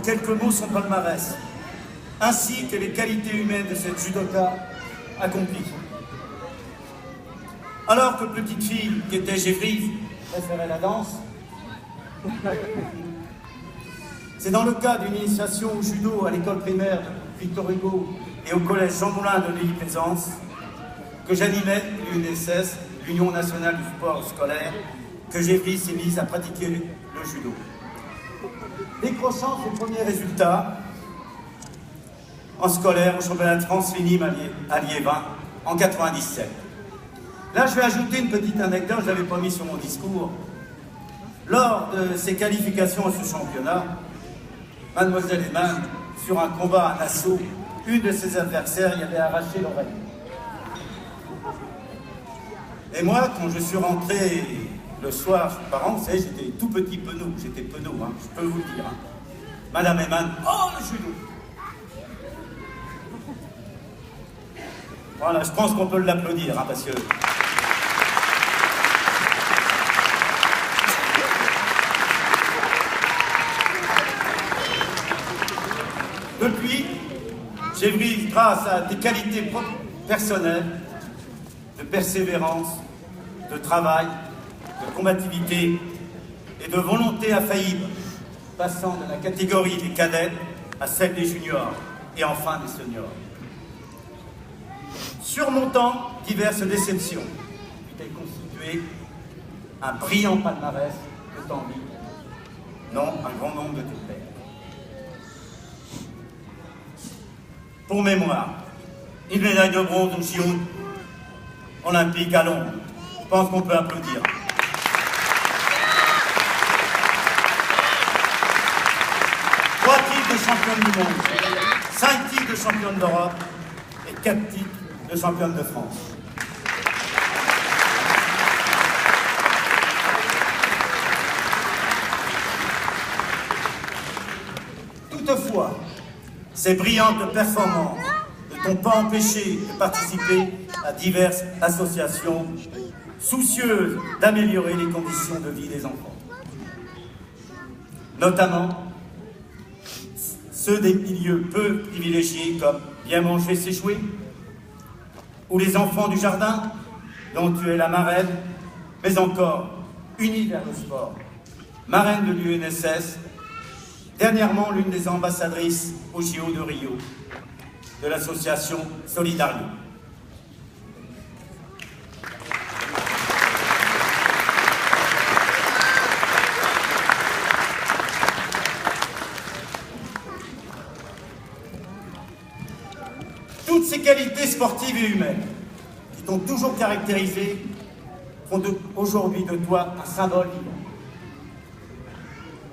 quelques mots son palmarès, ainsi que les qualités humaines de cette judoka accomplie. Alors que petite fille qui était Gévry préférait la danse, c'est dans le cadre d'une initiation au judo à l'école primaire Victor Hugo et au collège Jean Moulin de Neuilly-Plaisance que j'animais l'UNSS, l'Union nationale du sport scolaire, que Gévry s'est mise à pratiquer le judo. Décrochant ses premiers résultats en scolaire au championnat de France Fénime à Liévin en 97. Là, je vais ajouter une petite anecdote, je ne l'avais pas mis sur mon discours. Lors de ses qualifications à ce championnat, Mademoiselle Eman, sur un combat à assaut, une de ses adversaires y avait arraché l'oreille. Et moi, quand je suis rentré le soir chez mes parents, vous savez, j'étais tout petit penaud, j'étais penaud, hein, je peux vous le dire. Hein. Madame Eman, oh le judo! Voilà, je pense qu'on peut l'applaudir, hein, parce que... Depuis, Gévry, grâce à des qualités personnelles, de persévérance, de travail, de combativité et de volonté infaillible, passant de la catégorie des cadets à celle des juniors et enfin des seniors. Surmontant diverses déceptions, il est constitué un brillant palmarès de t'envie, non un grand nombre de tes pairs. Pour mémoire, une médaille de bronze au JO olympique à Londres. Je pense qu'on peut applaudir. 3 titres de championne du monde, 5 titres de championne d'Europe et 4 titres de championne de France. Toutefois, ces brillantes performances ne t'ont pas empêché de participer à diverses associations soucieuses d'améliorer les conditions de vie des enfants. Notamment ceux des milieux peu privilégiés comme Bien manger, c'est jouer, ou les enfants du jardin, dont tu es la marraine, mais encore Unis vers le sport, marraine de l'UNSS, dernièrement l'une des ambassadrices au JO de Rio, de l'association Solidario. Toutes ces qualités sportives et humaines qui t'ont toujours caractérisé font aujourd'hui de toi un symbole vivant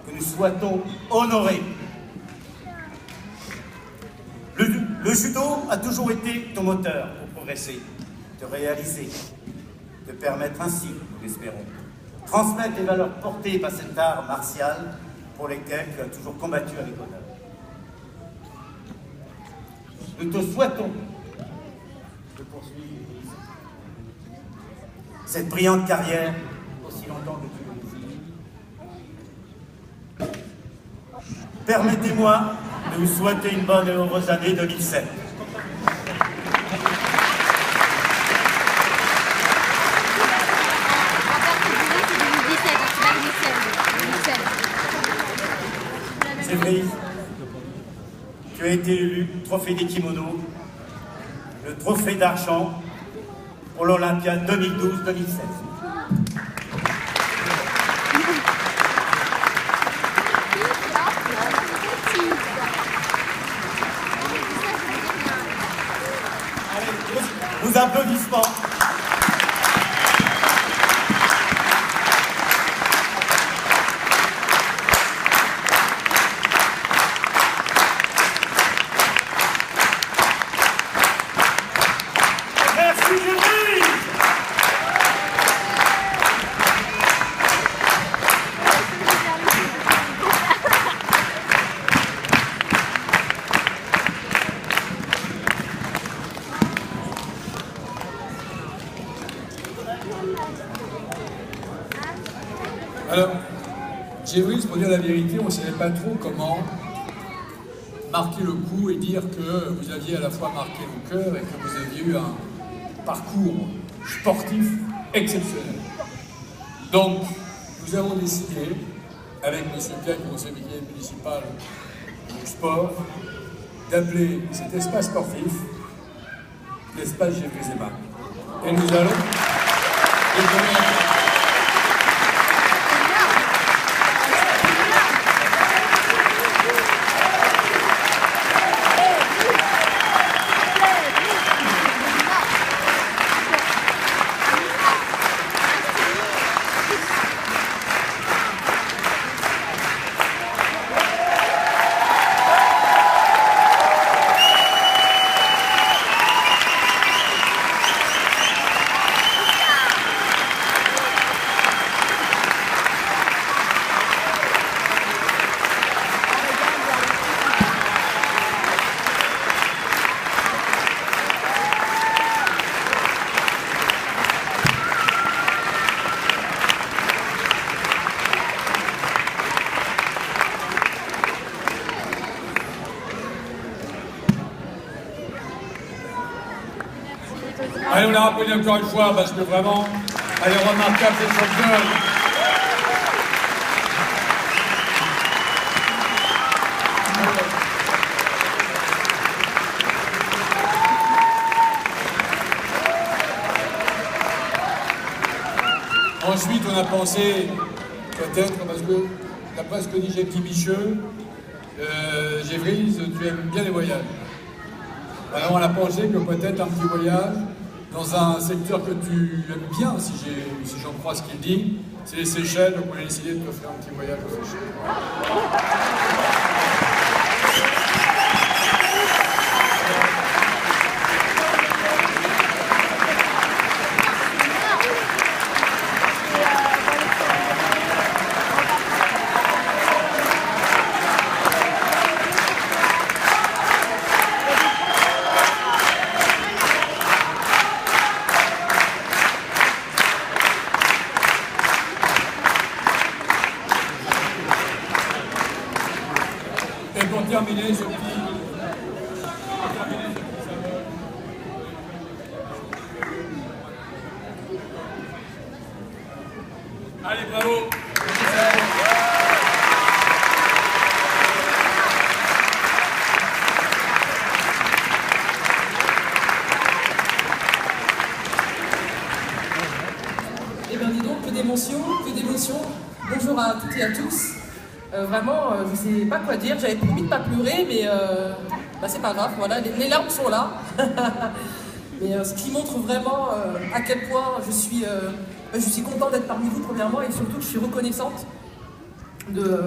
que nous souhaitons honorer. Le judo a toujours été ton moteur pour progresser, te réaliser, te permettre ainsi, nous l'espérons, transmettre les valeurs portées par cet art martial pour lesquelles tu as toujours combattu avec honneur. Nous te souhaitons de poursuivre cette brillante carrière aussi longtemps que tu le désires. Permettez-moi de vous souhaiter une bonne et heureuse année 2007. Gévry, tu as été élu trophée des kimonos, le trophée d'argent pour l'Olympiade 2012-2016. Vos applaudissements. Merci Gévry. Alors, Gévry, pour dire la vérité, on ne savait pas trop comment marquer le coup et dire que vous aviez à la fois marqué le cœur et que vous aviez eu un parcours sportif exceptionnel. Donc, nous avons décidé, avec M. Piac, conseiller municipal du sport, d'appeler cet espace sportif l'espace Geoffrey Seban. Et nous allons allez, on la rappelle encore une fois parce que vraiment, elle est remarquable cette championne. Ensuite, on a pensé, peut-être, parce que d'après ce que dit Jackie Bicheux, Gévry, tu aimes bien les voyages. Alors on a pensé que peut-être un petit voyage dans un secteur que tu aimes bien, si j'en crois ce qu'il dit, c'est les Seychelles, donc on a décidé de te faire un petit voyage aux Seychelles. Et pour terminer ce petit... Allez, bravo! Eh bien, dis donc, que d'émotions, que d'émotions. Bonjour à toutes et à tous. Vraiment, je sais pas quoi dire. J'avais promis de ne pas pleurer, mais bah, c'est pas grave. Voilà, les larmes sont là. Mais ce qui montre vraiment à quel point je suis contente d'être parmi vous, premièrement, et surtout que je suis reconnaissante de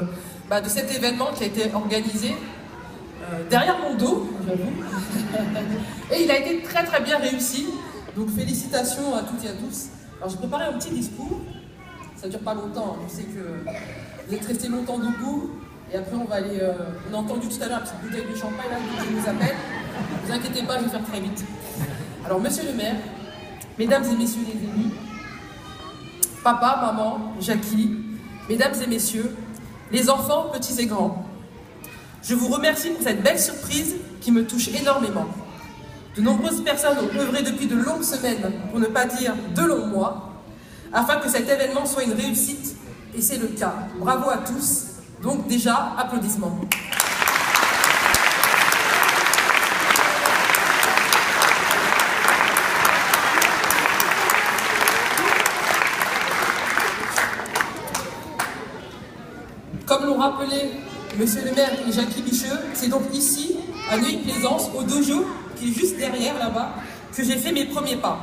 cet événement qui a été organisé derrière mon dos, j'avoue. Et il a été très très bien réussi. Donc félicitations à toutes et à tous. Alors j'ai préparé un petit discours. Ça dure pas longtemps. Je sais que vous êtes restés longtemps debout. Et après on va aller... on a entendu tout à l'heure la petite bouteille de champagne là, qui nous appelle. Ne vous inquiétez pas, je vais faire très vite. Alors monsieur le maire, mesdames et messieurs les élus, papa, maman, Jackie, mesdames et messieurs, les enfants, petits et grands, je vous remercie pour cette belle surprise qui me touche énormément. De nombreuses personnes ont œuvré depuis de longues semaines, pour ne pas dire de longs mois, afin que cet événement soit une réussite, et c'est le cas. Bravo à tous. Donc déjà, applaudissements. Comme l'ont rappelé monsieur le maire et Jackie Bicheux, c'est donc ici, à Neuilly-Plaisance, au dojo, qui est juste derrière là-bas, que j'ai fait mes premiers pas.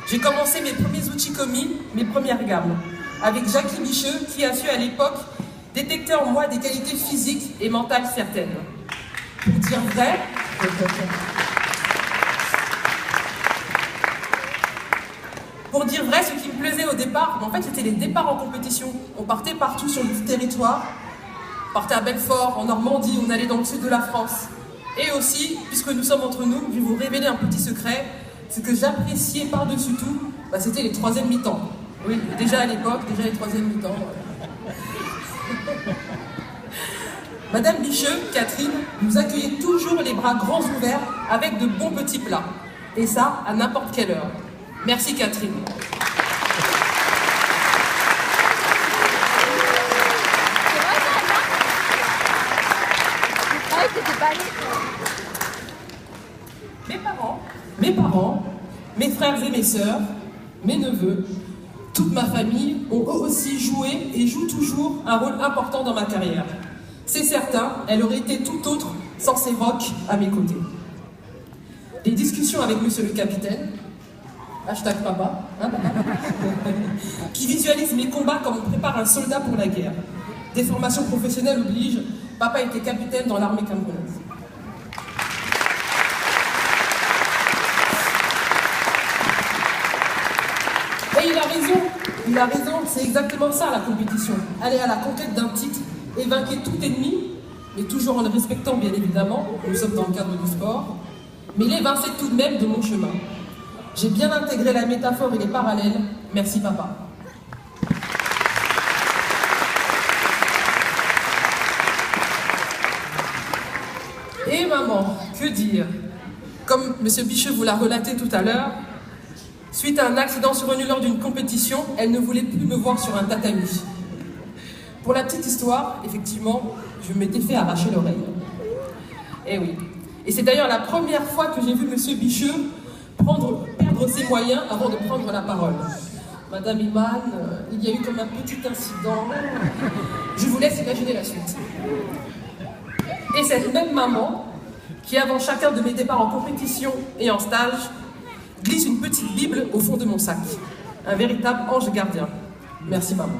J'ai commencé mes premiers outils commis, mes premières gammes, avec Jackie Bicheux, qui a su à l'époque détecter en moi des qualités physiques et mentales certaines. Pour dire vrai, ce qui me plaisait au départ, en fait, c'était les départs en compétition. On partait partout sur le territoire, on partait à Belfort, en Normandie, on allait dans le sud de la France. Et aussi, puisque nous sommes entre nous, je vais vous révéler un petit secret. Ce que j'appréciais par-dessus tout, c'était les troisièmes mi-temps. Oui, déjà à l'époque, déjà les troisièmes mi-temps. Madame Bicheux, Catherine, nous accueillait toujours bras grands ouverts avec de bons petits plats. Et ça, à n'importe quelle heure. Merci Catherine. Mes parents, mes frères et mes sœurs, mes neveux, toute ma famille ont eux aussi joué et jouent toujours un rôle important dans ma carrière. C'est certain, elle aurait été tout autre sans ces rocs à mes côtés. Les discussions avec monsieur le capitaine, hashtag papa, hein, qui visualise mes combats comme on prépare un soldat pour la guerre. Des formations professionnelles obligent, papa était capitaine dans l'armée camerounaise. Et il a raison, c'est exactement ça la compétition. Aller à la conquête d'un titre et vaincre tout ennemi, mais toujours en le respectant bien évidemment, nous sommes dans le cadre du sport, mais il évinçait tout de même de mon chemin. J'ai bien intégré la métaphore et les parallèles, merci papa. Et maman, que dire? Comme M. Bicheux vous l'a relaté tout à l'heure, suite à un accident survenu lors d'une compétition, elle ne voulait plus me voir sur un tatami. Pour la petite histoire, effectivement, je m'étais fait arracher l'oreille. Eh oui. Et c'est d'ailleurs la première fois que j'ai vu M. Bicheux perdre ses moyens avant de prendre la parole. Madame Iman, il y a eu comme un petit incident. Je vous laisse imaginer la suite. Et cette même maman, qui avant chacun de mes départs en compétition et en stage, glisse une petite Bible au fond de mon sac. Un véritable ange gardien. Merci maman.